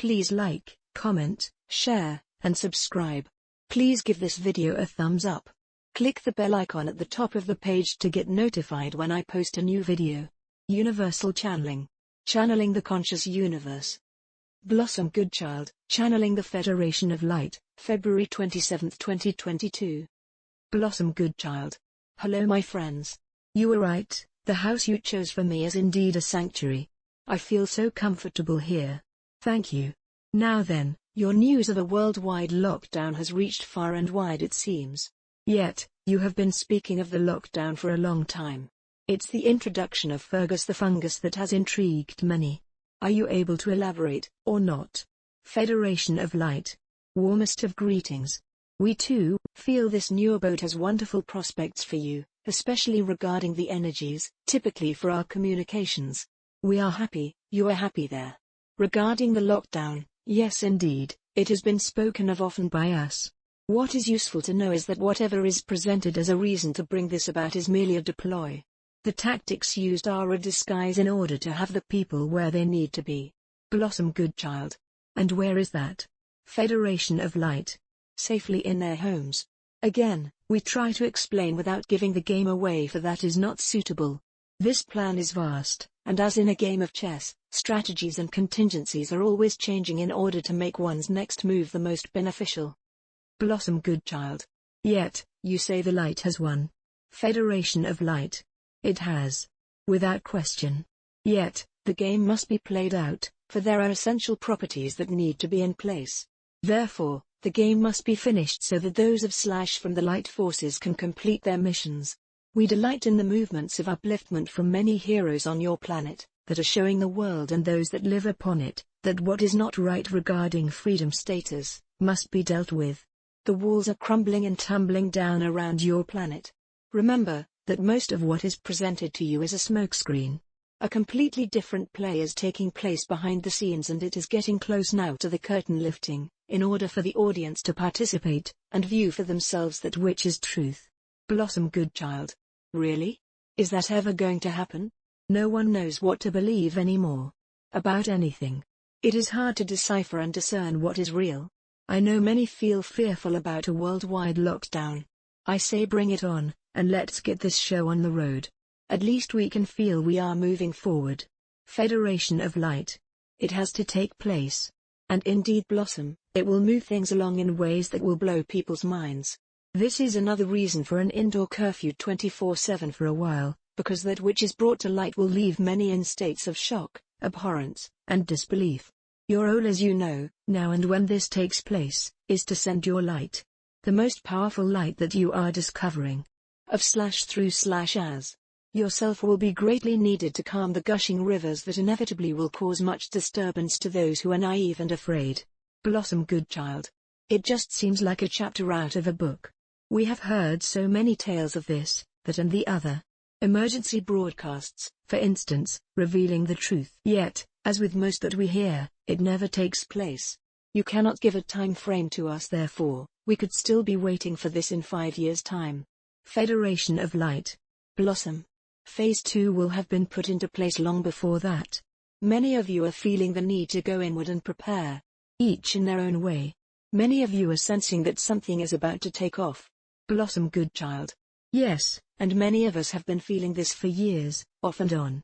Please like, comment, share, and subscribe. Please give this video a thumbs up. Click the bell icon at the top of the page to get notified when I post a new video. Universal Channeling. Channeling the Conscious Universe. Blossom Goodchild, Channeling the Federation of Light, February 27, 2022. Blossom Goodchild. Hello my friends. You were right, the house you chose for me is indeed a sanctuary. I feel so comfortable here. Thank you. Now then, your news of a worldwide lockdown has reached far and wide it seems. Yet, you have been speaking of the lockdown for a long time. It's the introduction of Fergus the fungus that has intrigued many. Are you able to elaborate, or not? Federation of Light. Warmest of greetings. We too feel this new abode has wonderful prospects for you, especially regarding the energies, typically for our communications. We are happy, you are happy there. Regarding the lockdown, yes indeed, it has been spoken of often by us. What is useful to know is that whatever is presented as a reason to bring this about is merely a deploy. The tactics used are a disguise in order to have the people where they need to be. Blossom Goodchild. And where is that? Federation of Light. Safely in their homes. Again, we try to explain without giving the game away, for that is not suitable. This plan is vast, and as in a game of chess, strategies and contingencies are always changing in order to make one's next move the most beneficial. Blossom Goodchild. Yet, you say the light has won. Federation of Light. It has. Without question. Yet, the game must be played out, for there are essential properties that need to be in place. Therefore, the game must be finished so that those of / from the light forces can complete their missions. We delight in the movements of upliftment from many heroes on your planet, that are showing the world and those that live upon it, that what is not right regarding freedom status, must be dealt with. The walls are crumbling and tumbling down around your planet. Remember, that most of what is presented to you is a smokescreen. A completely different play is taking place behind the scenes, and it is getting close now to the curtain lifting, in order for the audience to participate, and view for themselves that which is truth. Blossom Goodchild. Really? Is that ever going to happen? No one knows what to believe anymore. About anything. It is hard to decipher and discern what is real. I know many feel fearful about a worldwide lockdown. I say bring it on, and let's get this show on the road. At least we can feel we are moving forward. Federation of Light. It has to take place. And indeed Blossom, it will move things along in ways that will blow people's minds. This is another reason for an indoor curfew 24/7 for a while, because that which is brought to light will leave many in states of shock, abhorrence, and disbelief. Your role, as you know, now and when this takes place, is to send your light. The most powerful light that you are discovering. Of / through / as. Yourself will be greatly needed to calm the gushing rivers that inevitably will cause much disturbance to those who are naive and afraid. Blossom Goodchild. It just seems like a chapter out of a book. We have heard so many tales of this, that and the other. Emergency broadcasts, for instance, revealing the truth. Yet, as with most that we hear, it never takes place. You cannot give a time frame to us, therefore, we could still be waiting for this in 5 years' time. Federation of Light. Blossom. Phase 2 will have been put into place long before that. Many of you are feeling the need to go inward and prepare. Each in their own way. Many of you are sensing that something is about to take off. Blossom Goodchild. Yes, and many of us have been feeling this for years, off and on.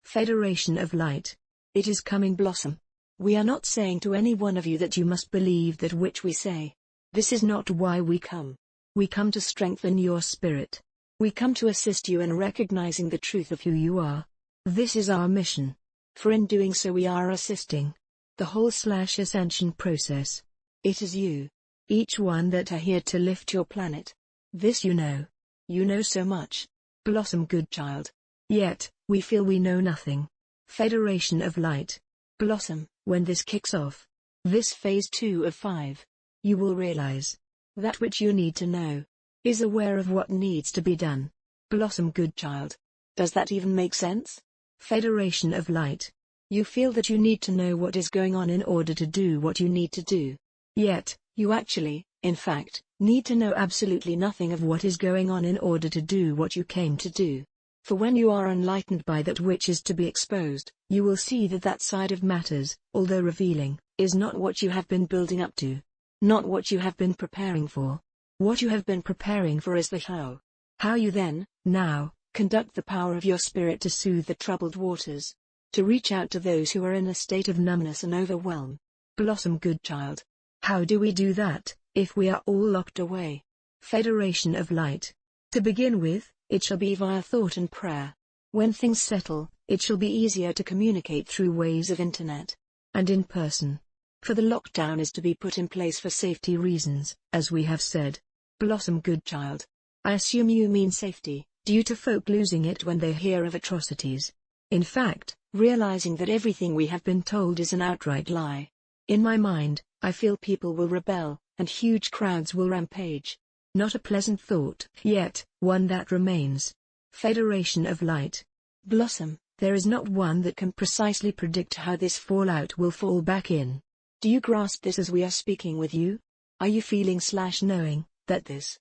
Federation of Light. It is coming, Blossom. We are not saying to any one of you that you must believe that which we say. This is not why we come. We come to strengthen your spirit. We come to assist you in recognizing the truth of who you are. This is our mission. For in doing so we are assisting the whole / ascension process. It is you. Each one that are here to lift your planet. This you know. You know so much. Blossom Goodchild. Yet, we feel we know nothing. Federation of Light. Blossom, when this kicks off, this phase 2 of 5, you will realize that which you need to know, is aware of what needs to be done. Blossom Goodchild. Does that even make sense? Federation of Light. You feel that you need to know what is going on in order to do what you need to do. Yet, you actually, in fact, need to know absolutely nothing of what is going on in order to do what you came to do. For when you are enlightened by that which is to be exposed, you will see that that side of matters, although revealing, is not what you have been building up to. Not what you have been preparing for. What you have been preparing for is the how. How you then, now, conduct the power of your spirit to soothe the troubled waters. To reach out to those who are in a state of numbness and overwhelm. Blossom Goodchild. How do we do that, if we are all locked away? Federation of Light. To begin with, it shall be via thought and prayer. When things settle, it shall be easier to communicate through ways of internet and in person. For the lockdown is to be put in place for safety reasons, as we have said. Blossom Goodchild. I assume you mean safety, due to folk losing it when they hear of atrocities. In fact, realizing that everything we have been told is an outright lie. In my mind, I feel people will rebel, and huge crowds will rampage. Not a pleasant thought, yet, one that remains. Federation of Light. Blossom, there is not one that can precisely predict how this fallout will fall back in. Do you grasp this as we are speaking with you? Are you feeling/knowing that this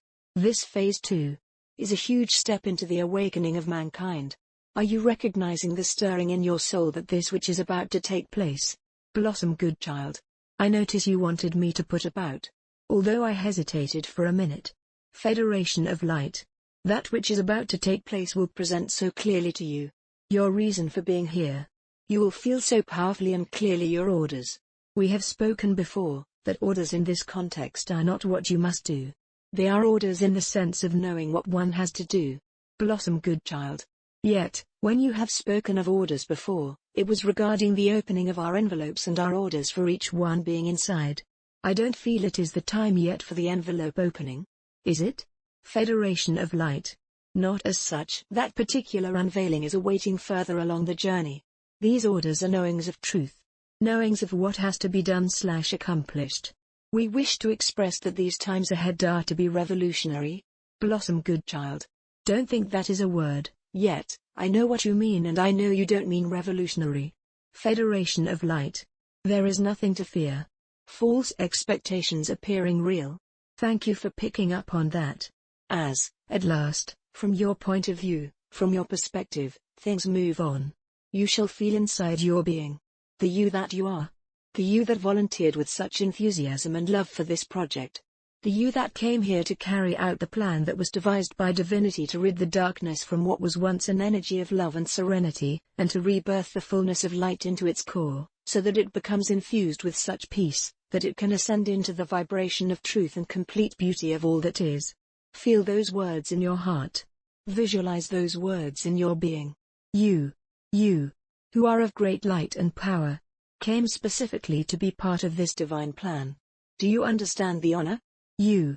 phase 2 is a huge step into the awakening of mankind? Are you recognizing the stirring in your soul that this which is about to take place? Blossom Goodchild. I notice you wanted me to put about. Although I hesitated for a minute. Federation of Light. That which is about to take place will present so clearly to you. Your reason for being here. You will feel so powerfully and clearly your orders. We have spoken before, that orders in this context are not what you must do. They are orders in the sense of knowing what one has to do. Blossom Goodchild. Yet, when you have spoken of orders before, it was regarding the opening of our envelopes and our orders for each one being inside. I don't feel it is the time yet for the envelope opening. Is it? Federation of Light. Not as such. That particular unveiling is awaiting further along the journey. These orders are knowings of truth. Knowings of what has to be done/accomplished. We wish to express that these times ahead are to be revolutionary. Blossom Goodchild. Don't think that is a word, yet, I know what you mean and I know you don't mean revolutionary. Federation of Light. There is nothing to fear. False expectations appearing real. Thank you for picking up on that. As, at last, from your point of view, from your perspective, things move on. You shall feel inside your being. The you that you are. The you that volunteered with such enthusiasm and love for this project. The you that came here to carry out the plan that was devised by divinity to rid the darkness from what was once an energy of love and serenity, and to rebirth the fullness of light into its core, so that it becomes infused with such peace, that it can ascend into the vibration of truth and complete beauty of all that is. Feel those words in your heart. Visualize those words in your being. You, who are of great light and power, came specifically to be part of this divine plan. Do you understand the honor? You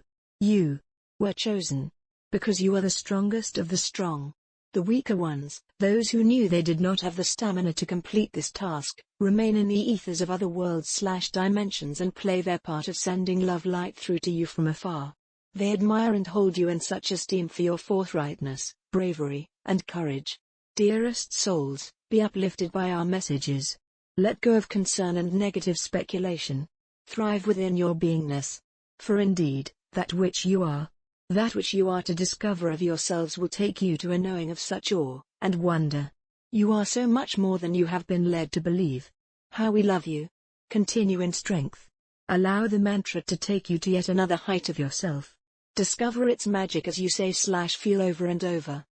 were chosen. Because you are the strongest of the strong. The weaker ones, those who knew they did not have the stamina to complete this task, remain in the ethers of other worlds/dimensions and play their part of sending love light through to you from afar. They admire and hold you in such esteem for your forthrightness, bravery, and courage. Dearest souls, be uplifted by our messages. Let go of concern and negative speculation. Thrive within your beingness. For indeed, that which you are to discover of yourselves will take you to a knowing of such awe and wonder. You are so much more than you have been led to believe. How we love you. Continue in strength. Allow the mantra to take you to yet another height of yourself. Discover its magic as you say/feel over and over.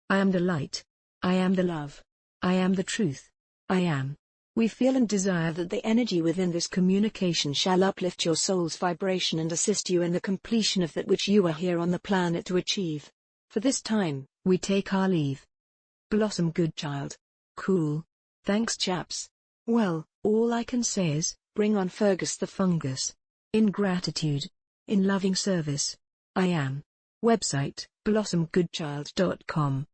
I am the light. I am the love. I am the truth. I am. We feel and desire that the energy within this communication shall uplift your soul's vibration and assist you in the completion of that which you are here on the planet to achieve. For this time, we take our leave. Blossom Goodchild. Cool. Thanks chaps. Well, all I can say is, bring on Fergus the fungus. In gratitude. In loving service. I am. Website, blossomgoodchild.com.